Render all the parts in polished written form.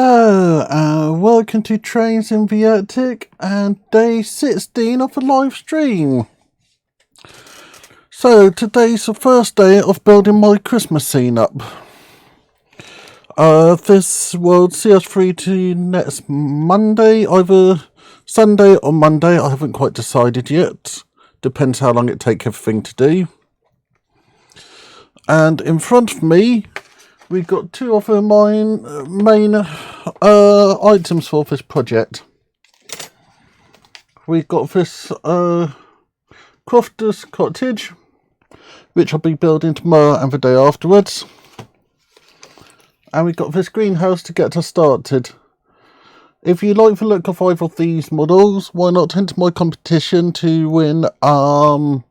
Hello and welcome to Trains in the Arctic and day 16 of the live stream. So today's the first day of building my Christmas scene up. This will see us through to next Monday, either Sunday or Monday. I haven't quite decided yet. Depends how long it takes everything to do. And in front of me, we've got two of my main items for this project. We've got this crofter's cottage, which I'll be building tomorrow and the day afterwards. And we've got this greenhouse to get us started. If you like the look of either of these models, why not enter my competition to win, to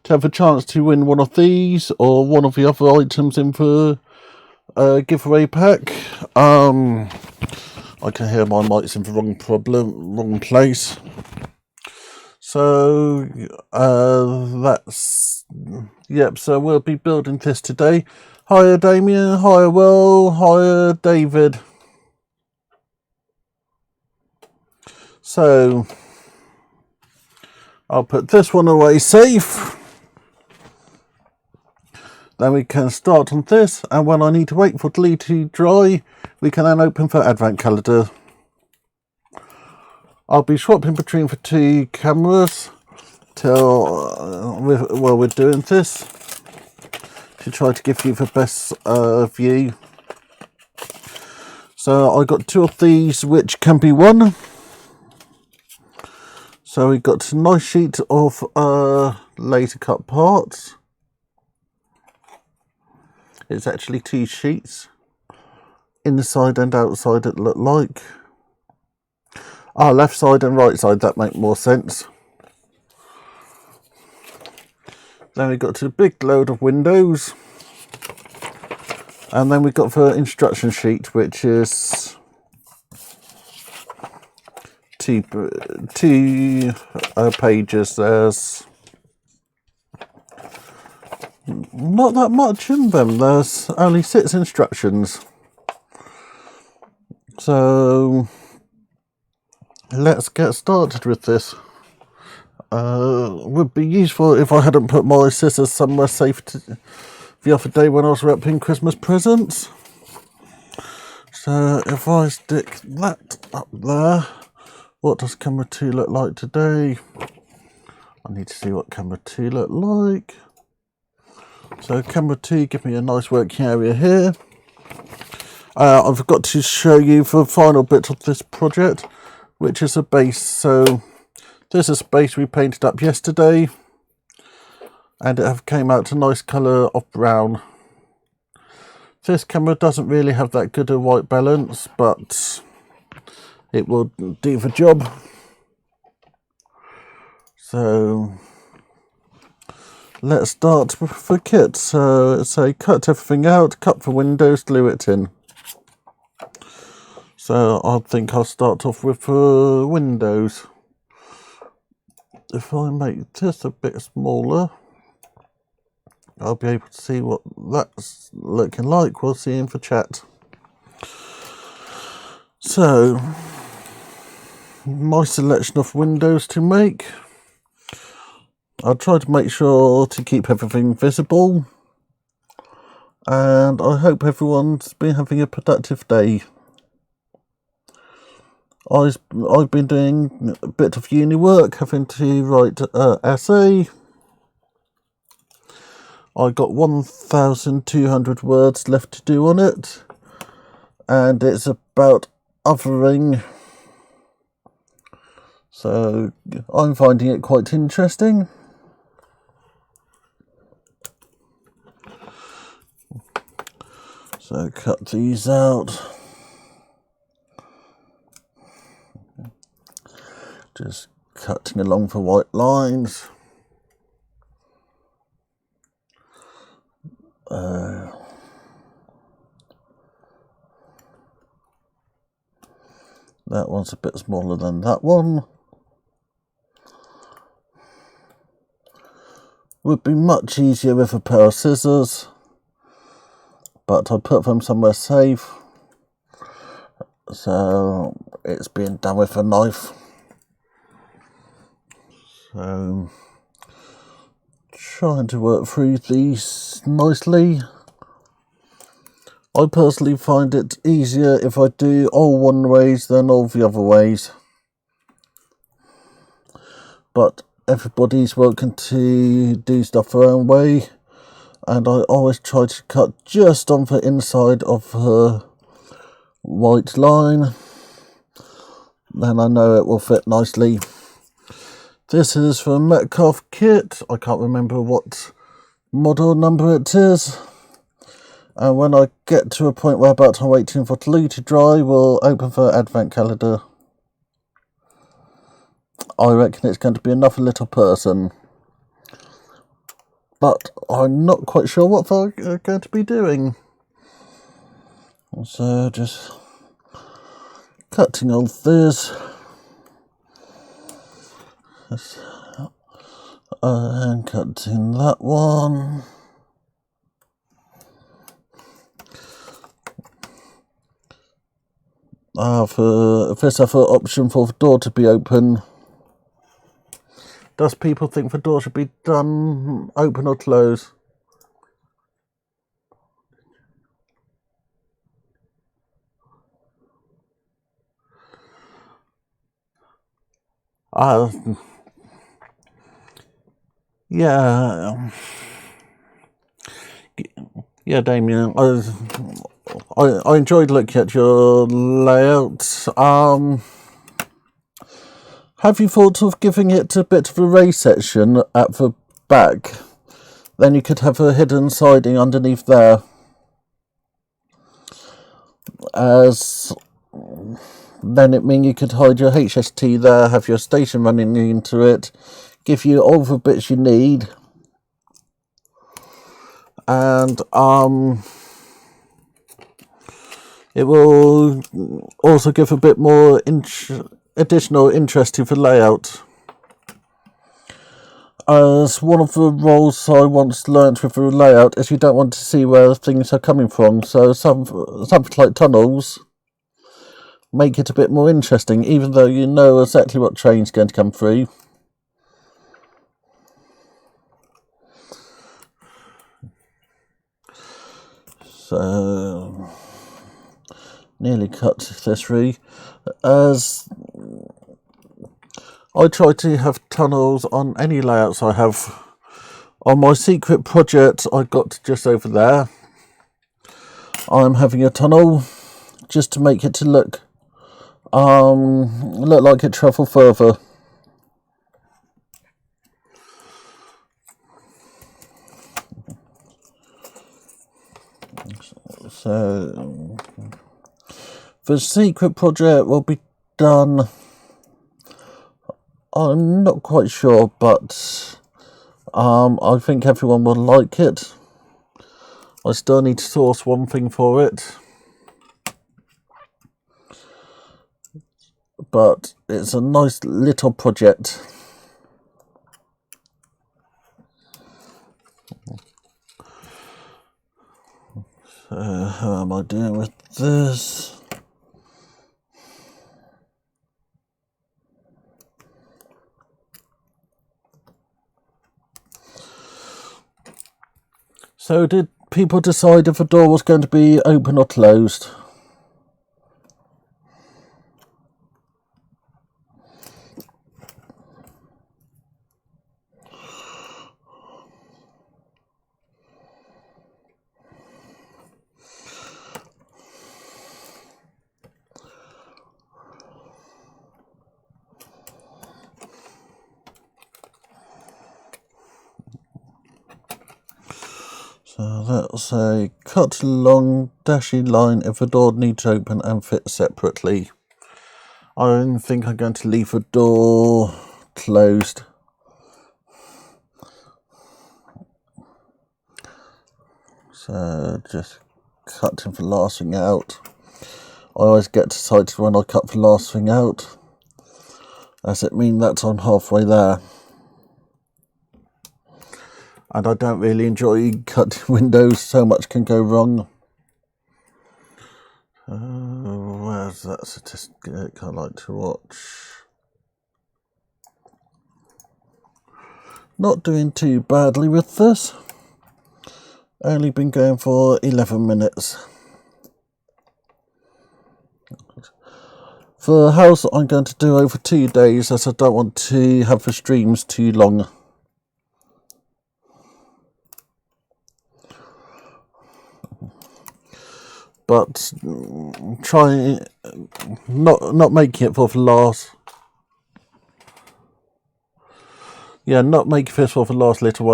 have a chance to win one of these or one of the other items in the giveaway pack. I can hear my mic's in the wrong place. So so we'll be building this today. Hiya Damien, hiya Will, hiya David. So I'll put this one away safe. Then we can start on this, and when I need to wait for glue to dry, we can then open for advent calendar. I'll be swapping between the two cameras till we're doing this to try to give you the best view. So I got two of these which can be won. So we got a nice sheet of laser cut parts. It's actually two sheets, inside and outside it look like. Left side and right side, that make more sense. Then we got a big load of windows, and then we got the instruction sheet, which is two pages. There's not that much in them. There's only 6 instructions. So let's get started with this. Would be useful if I hadn't put my scissors somewhere safe the other day when I was wrapping Christmas presents. So if I stick that up there, what does camera 2 look like today? I need to see what camera 2 look like. So camera 2, give me a nice working area here. I forgot to show you the final bit of this project, which is a base. So this is a base we painted up yesterday, and it came out a nice colour of brown. This camera doesn't really have that good a white balance, but it will do the job. So let's start with the kit. So it's cut everything out, cut the windows, glue it in. So I think I'll start off with the windows. If I make this a bit smaller, I'll be able to see what that's looking like. We'll see in the chat. So my selection of windows to make. I'll try to make sure to keep everything visible, and I hope everyone's been having a productive day. I've been doing a bit of uni work, having to write an essay. I got 1,200 words left to do on it, and it's about othering. So I'm finding it quite interesting. So cut these out. Just cutting along the white lines. That one's a bit smaller than that one. Would be much easier with a pair of scissors, but I put them somewhere safe. so it's being done with a knife. So trying to work through these nicely. I personally find it easier if I do all one ways than all the other ways, but everybody's welcome to do stuff their own way, and I always try to cut just on the inside of her white line, then I know it will fit nicely. This is from Metcalfe Kit. I can't remember what model number it is, and when I get to a point where about I'm waiting for glue to dry, we'll open the advent calendar. I reckon it's going to be another little person, but I'm not quite sure what they're going to be doing. So just cutting all this, and cutting that one. For this other option for the door to be open. Does people think the door should be done open or closed? Yeah, Damien. I enjoyed looking at your layout. Have you thought of giving it a bit of a raised section at the back? Then you could have a hidden siding underneath there, as then it means you could hide your HST there, have your station running into it, give you all the bits you need, and it will also give a bit more additional interest to the layout. As one of the roles I once learnt with the layout is you don't want to see where things are coming from, so something like tunnels make it a bit more interesting, even though you know exactly what train's going to come through. So nearly cut this through. As I try to have tunnels on any layouts I have. On my secret project I got just over there, I'm having a tunnel just to make it to look like it travel further. So the secret project will be done, I'm not quite sure, but I think everyone will like it. I still need to source one thing for it, but it's a nice little project. So how am I doing with this? So did people decide if the door was going to be open or closed? So that's a cut long dashy line if the door needs to open and fit separately. I don't think I'm going to leave the door closed. So just cutting the last thing out. I always get excited when I cut the last thing out, as it means that I'm halfway there. And I don't really enjoy cutting windows, so much can go wrong. Where's that statistic I like to watch? Not doing too badly with this. Only been going for 11 minutes. For a house I'm going to do over 2 days, as I don't want to have the streams too long. But try not making it for the last. Yeah, not making this for the last little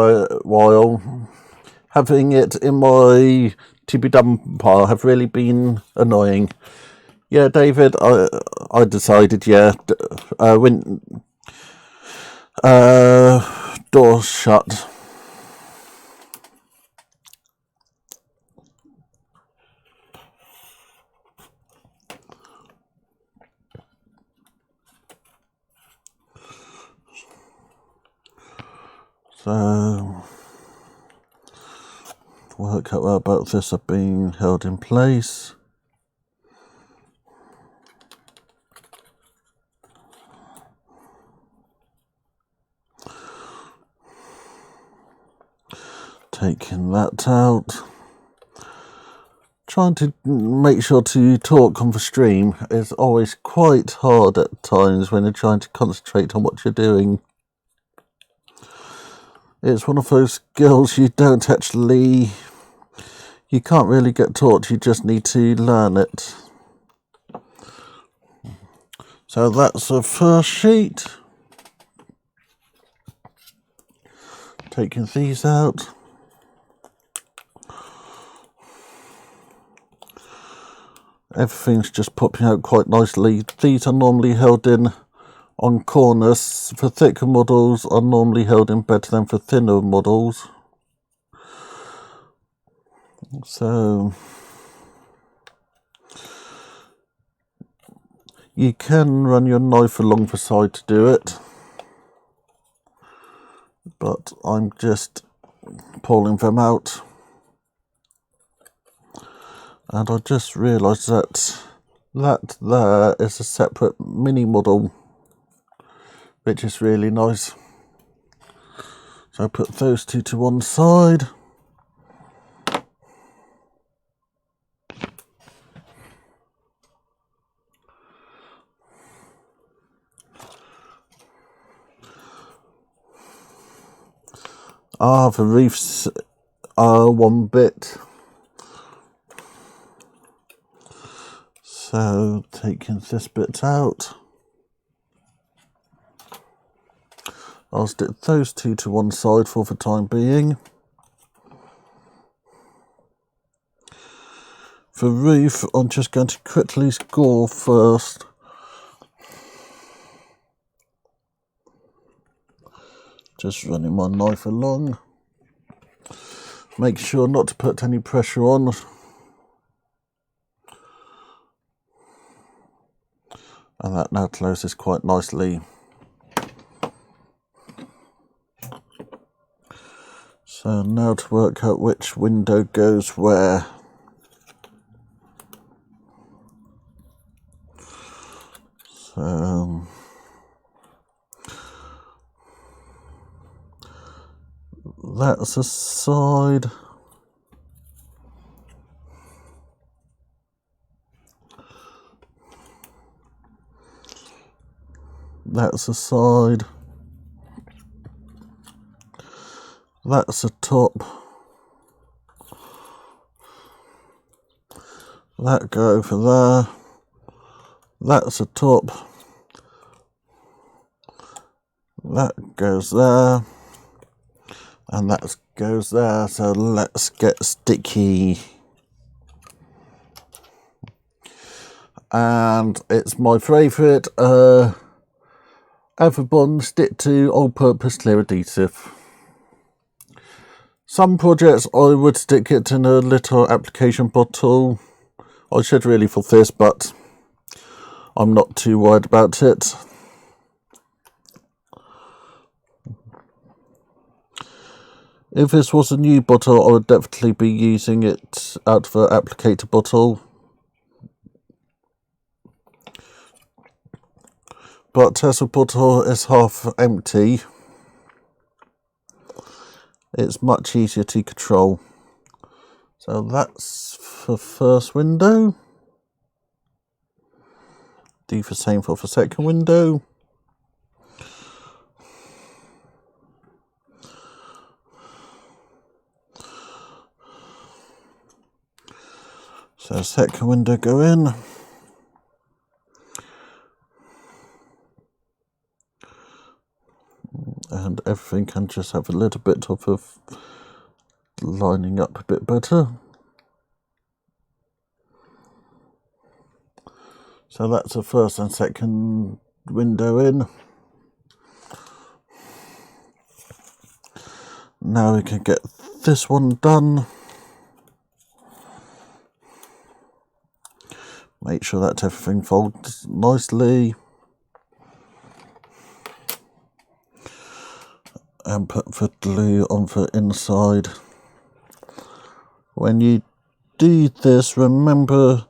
while. Having it in my to be done pile have really been annoying. Yeah, David, I decided, yeah, when doors shut. So, work out about this are being held in place. Taking that out. Trying to make sure to talk on the stream is always quite hard at times when you're trying to concentrate on what you're doing. It's one of those skills you can't really get taught, you just need to learn it. So that's the first sheet. Taking these out. Everything's just popping out quite nicely. These are normally held in on corners. For thicker models are normally held in better than for thinner models. So you can run your knife along the side to do it, but I'm just pulling them out. And I just realised that there is a separate mini model, which is really nice. So I put those two to one side. The reefs are 1 bit. So taking this bit out, I'll stick those two to one side for the time being. The roof, I'm just going to quickly score first. Just running my knife along. Make sure not to put any pressure on. And that now closes quite nicely. So now to work out which window goes where. So that's a side. That's a side. That's a top. That go over there. That's a top. That goes there. And that goes there. So let's get sticky. And it's my favourite Averbond stick to all-purpose clear adhesive. Some projects I would stick it in a little application bottle. I should really for this, but I'm not too worried about it. If this was a new bottle, I would definitely be using it out of the applicator bottle. but Tesla Portal is half empty. It's much easier to control. So that's for first window. Do the same for the second window. So second window go in. And everything can just have a little bit of lining up a bit better. So that's the first and second window in. Now we can get this one done. Make sure that everything folds nicely. And put the glue on the inside. When you do this, remember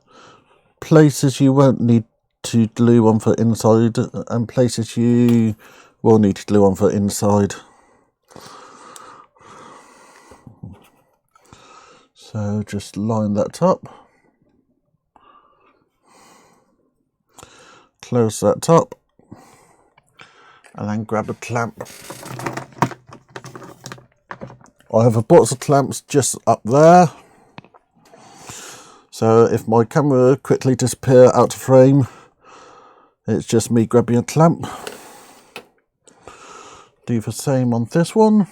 places you won't need to glue on the inside and places you will need to glue on the inside. So just line that up. Close that up. And then grab a clamp. I have a box of clamps just up there. So if my camera quickly disappears out of frame, it's just me grabbing a clamp. Do the same on this one.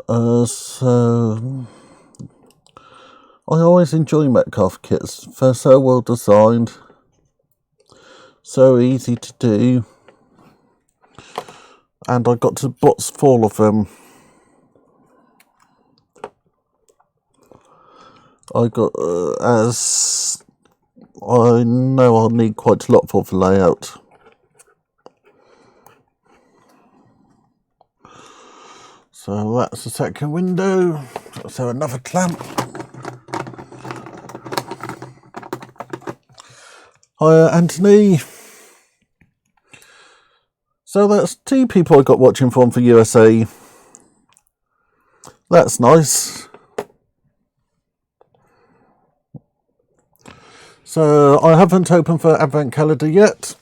So I always enjoy Metcalfe kits. They're so well designed, so easy to do, and I got to box full of them. I got as I know I'll need quite a lot for the layout. So that's the second window. So another clamp. Hiya, Anthony. So that's 2 people I got watching from for USA. That's nice. So I haven't opened for Advent Calendar yet.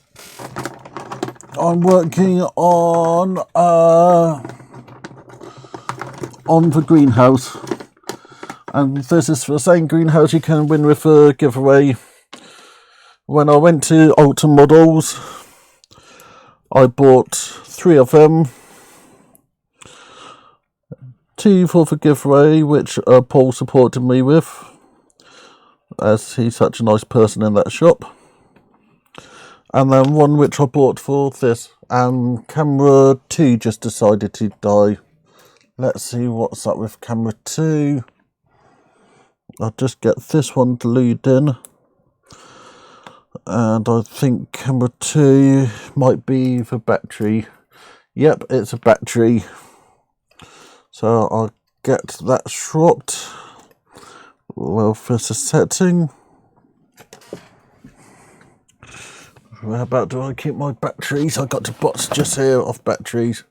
I'm working on the greenhouse, and this is the same greenhouse you can win with a giveaway. When I went to Alton Models, I bought 3 of them. 2 for the giveaway, which Paul supported me with, as he's such a nice person in that shop. And then 1 which I bought for this. And camera 2 just decided to die. Let's see what's up with camera 2. I'll just get this one glued in. And I think camera 2 might be the battery. Yep, it's a battery. So I'll get that swapped. Well, first a setting. Where about do I keep my batteries? I got to box just here off batteries.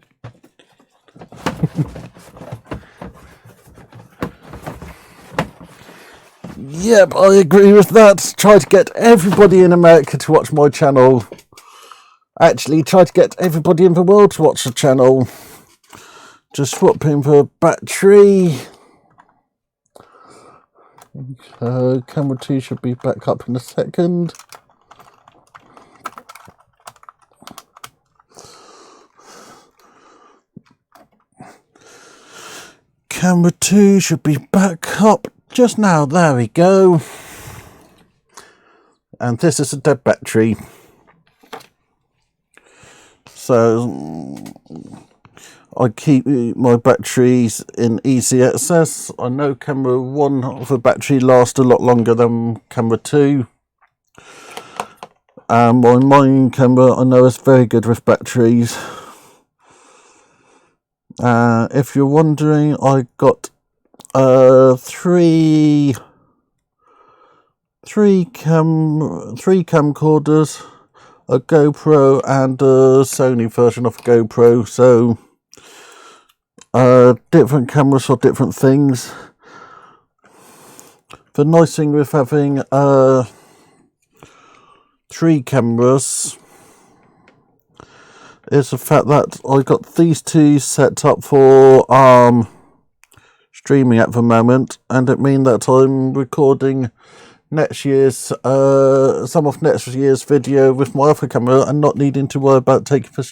Yep, I agree with that. Try to get everybody in America to watch my channel. Actually, try to get everybody in the world to watch the channel. Just swapping the battery. Camera 2 should be back up in a second. Camera 2 should be back up just now. There we go. And this is a dead battery. So I keep my batteries in easy access. I know camera 1 of the battery lasts a lot longer than camera 2. And my main camera I know is very good with batteries. If you're wondering, I got 3 three camcorders, a GoPro and a Sony version of GoPro, so different cameras for different things. The nice thing with having 3 cameras is the fact that I got these 2 set up for streaming at the moment, and it means that I'm recording next year's some of next year's video with my other camera and not needing to worry about taking the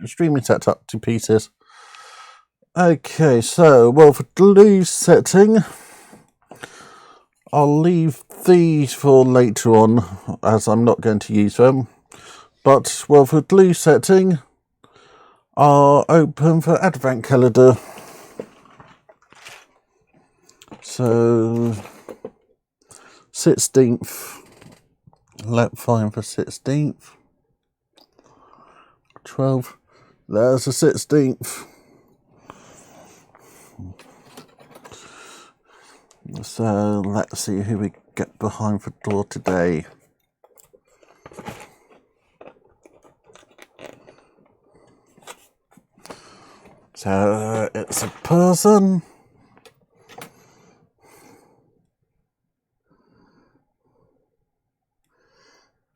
streaming setup to pieces. Okay, so well, for glue setting, I'll leave these for later on as I'm not going to use them. But well, for glue setting, I'll open for Advent calendar. So 16th, let's find for 16th, 12th, there's the 16th. So let's see who we get behind the door today. So it's a person.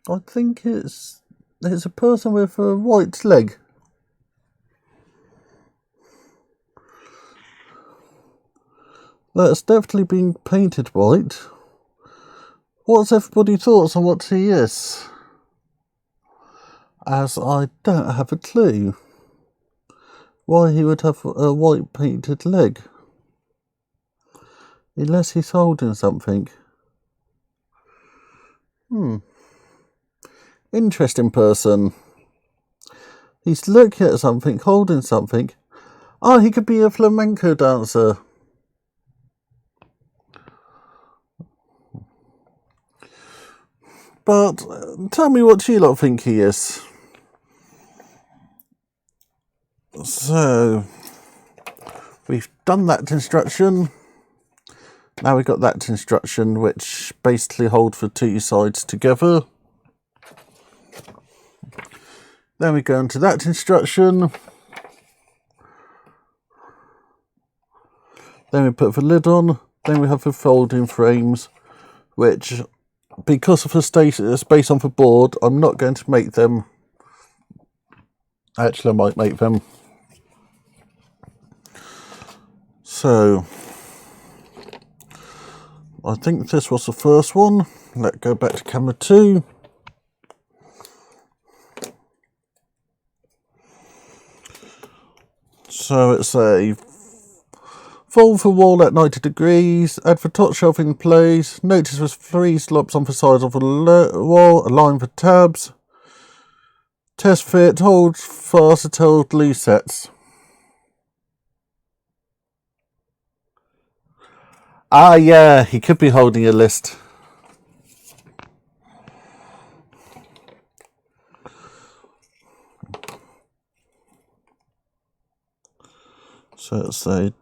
I think it's a person with a white leg. That's definitely been painted white. What's everybody's thoughts on what he is? As I don't have a clue why he would have a white painted leg. Unless he's holding something. Interesting person. He's looking at something, holding something. Oh, he could be a flamenco dancer. But tell me what you lot think he is. So, we've done that instruction. Now we've got that instruction, which basically holds the 2 sides together. Then we go into that instruction. Then we put the lid on. Then we have the folding frames, which, because of the space on the board, I'm not going to make them. Actually, I might make them. So, I think this was the first one. Let's go back to camera 2. So it's a fold the wall at 90 degrees, add the top shelf in place, notice there's 3 slots on the sides of the wall, align the tabs, test fit, hold fast until glue sets. Ah yeah, he could be holding a list. So let's say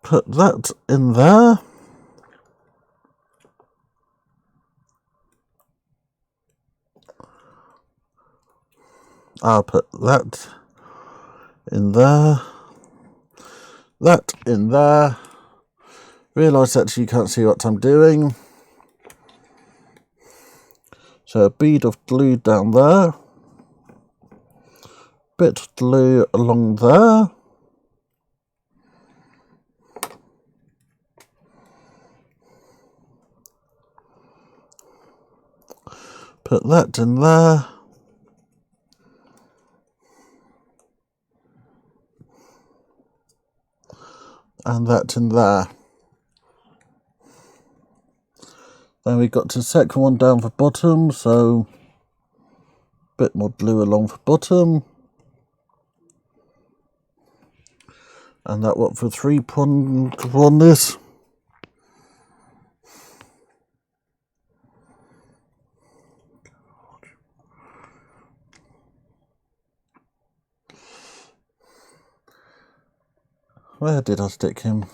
put that in there. I'll put that in there. That in there. Realise that you can't see what I'm doing. So a bead of glue down there. Bit of glue along there. Put that in there. And that in there. Then we got to the second one down the bottom, so a bit more glue along the bottom. And that what for 3-pronged on this. Where did I stick him?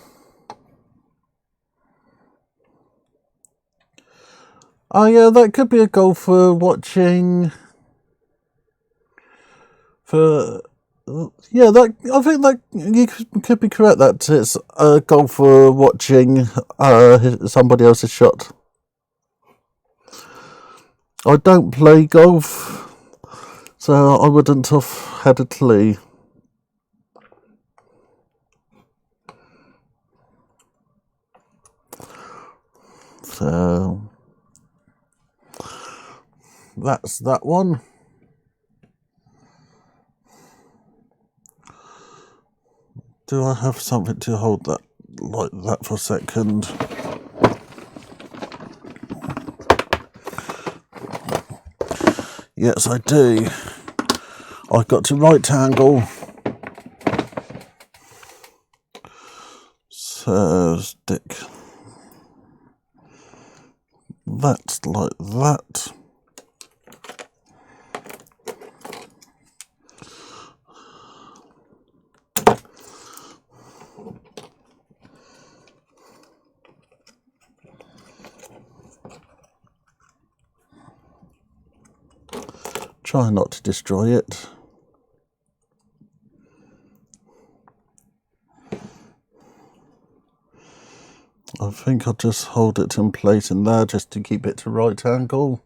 Oh yeah, that could be a goal for watching. For yeah, that I think that you could be correct that it's a goal for watching somebody else's shot. I don't play golf, so I wouldn't have had a clue. So that's that one. Do I have something to hold that like that for a second? Yes, I do. I've got to right angle. So stick that like that. Try not to destroy it. I think I'll just hold it in place in there just to keep it to right angle.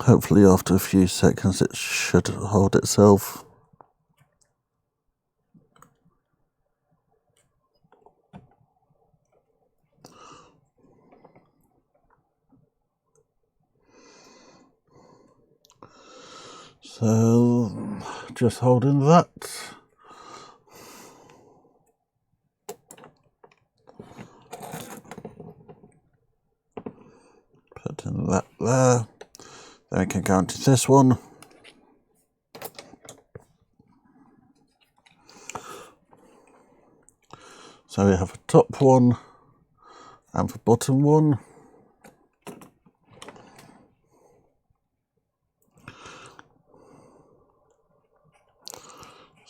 Hopefully after a few seconds it should hold itself. So just holding that. Putting that there. Then we can go into this one. So we have a top one and the bottom one.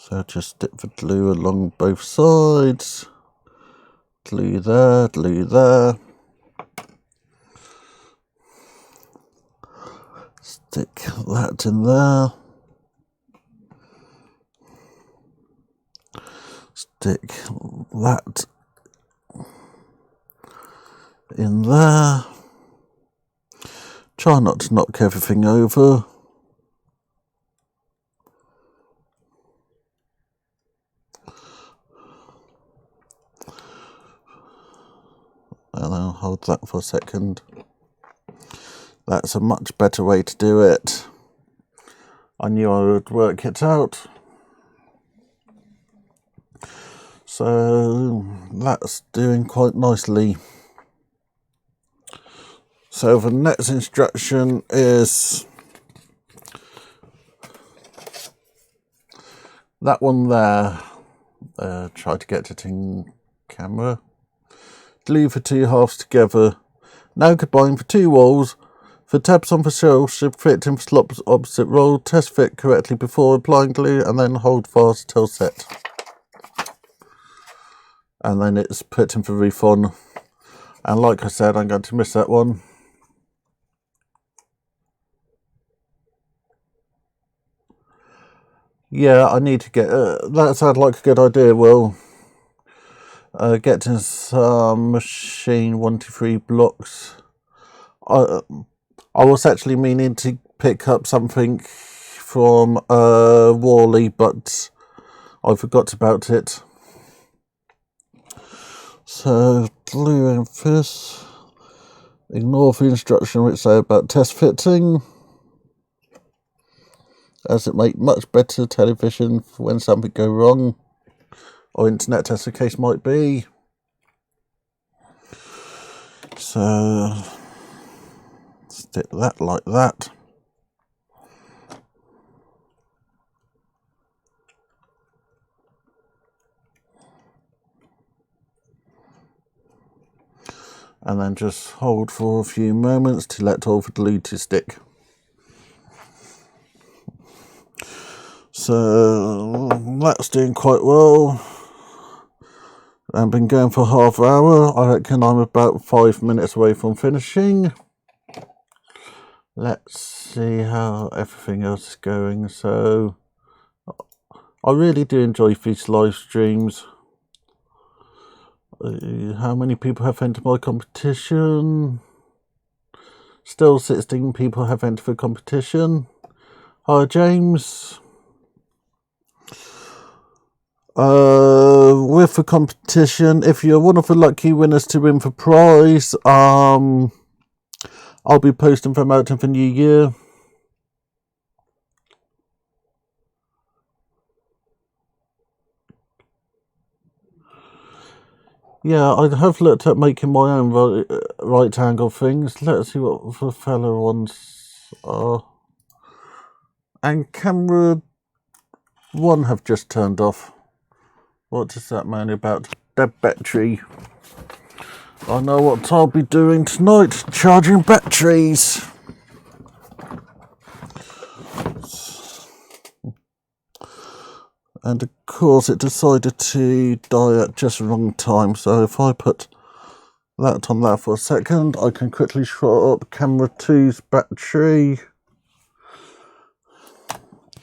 So just stick the glue along both sides. Glue there, glue there. Stick that in there. Stick that in there. Try not to knock everything over. And I'll hold that for a second. That's a much better way to do it. I knew I would work it out. So that's doing quite nicely. So the next instruction is that one there. Try to get it in camera. Glue the two halves together. Now combine the two walls. The tabs on the shelf should fit in the slots opposite roll. Test fit correctly before applying glue and then hold fast till set. And then it's put in the roof on. And like I said, I'm going to miss that one. Yeah, I need to get... that sounds like a good idea, Will. Getting some machine 123 blocks. I was actually meaning to pick up something from Worley, but I forgot about it. So gluing this. Ignore the instruction which say about test fitting, as it make much better television for when something go wrong, or internet as the case might be. So stick that like that. And then just hold for a few moments to let all the glue to stick. So that's doing quite well. I've been going for half an hour. I reckon I'm about 5 minutes away from finishing. Let's see how everything else is going. So I really do enjoy these live streams. How many people have entered my competition? Still 16 people have entered the competition. Hi James. With the competition, if you're one of the lucky winners to win the prize, I'll be posting them out in the new year. Yeah, I have looked at making my own right angle things. Let's see what the fellow ones are. And camera 1 have just turned off. What does that mean about dead battery? I know what I'll be doing tonight, charging batteries. And of course it decided to die at just the wrong time, so if I put that on there for a second, I can quickly shut up camera 2's battery.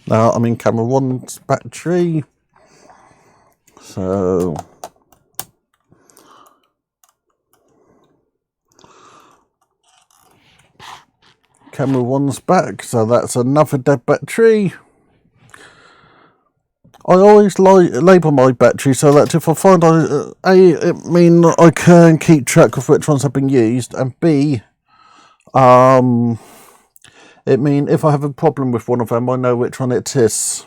Now I'm in camera 1's battery. So camera 1's back, so that's another dead battery. I always label my battery so that if I find it mean I can keep track of which ones have been used, and B, it mean if I have a problem with one of them, I know which one it is.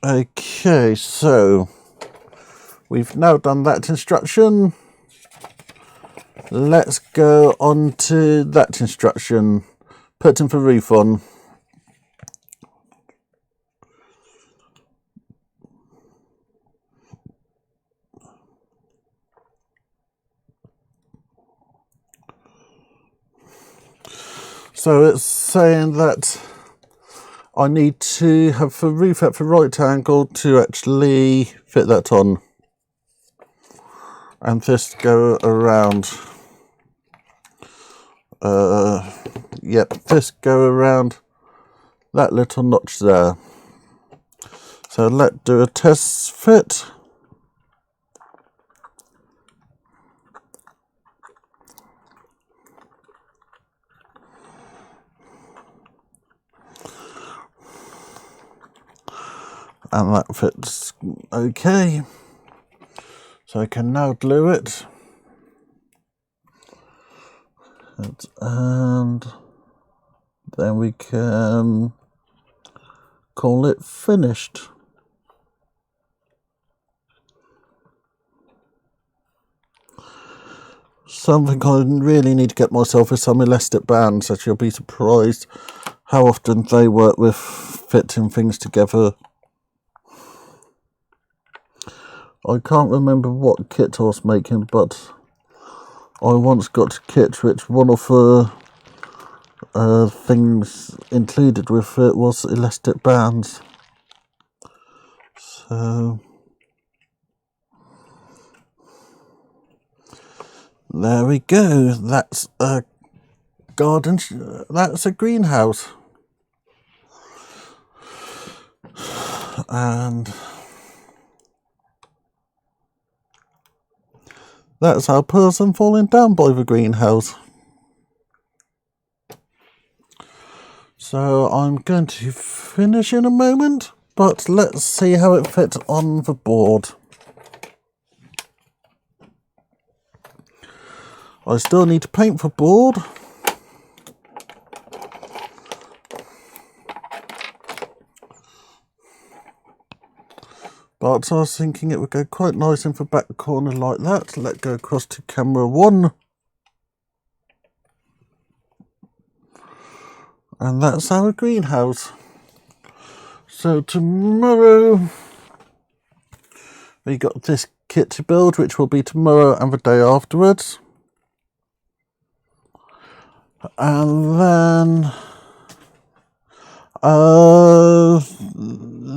Okay, so we've now done that instruction. Let's go on to that instruction, putting the roof on. So it's saying that I need to have the roof at the right angle to actually fit that on. And this go around. Yep, this go around that little notch there. So let's do a test fit. And that fits okay. So I can now glue it. And then we can call it finished. Something I really need to get myself is some elastic bands, as you'll be surprised how often they work with fitting things together. I can't remember what kit I was making, but I once got a kit which one of the things included with it was elastic bands. So there we go. That's a garden. That's a greenhouse. And that's our person falling down by the greenhouse. So I'm going to finish in a moment, but let's see how it fits on the board. I still need to paint the board. But I was thinking it would go quite nice in the back corner like that. Let's go across to camera 1. And that's our greenhouse. So tomorrow we got this kit to build, which will be tomorrow and the day afterwards. And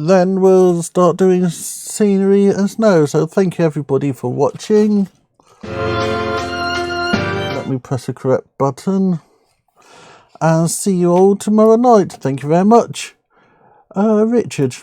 then we'll and start doing scenery and snow. So thank you everybody for watching. Let me press the correct button. And see you all tomorrow night. Thank you very much. Richard.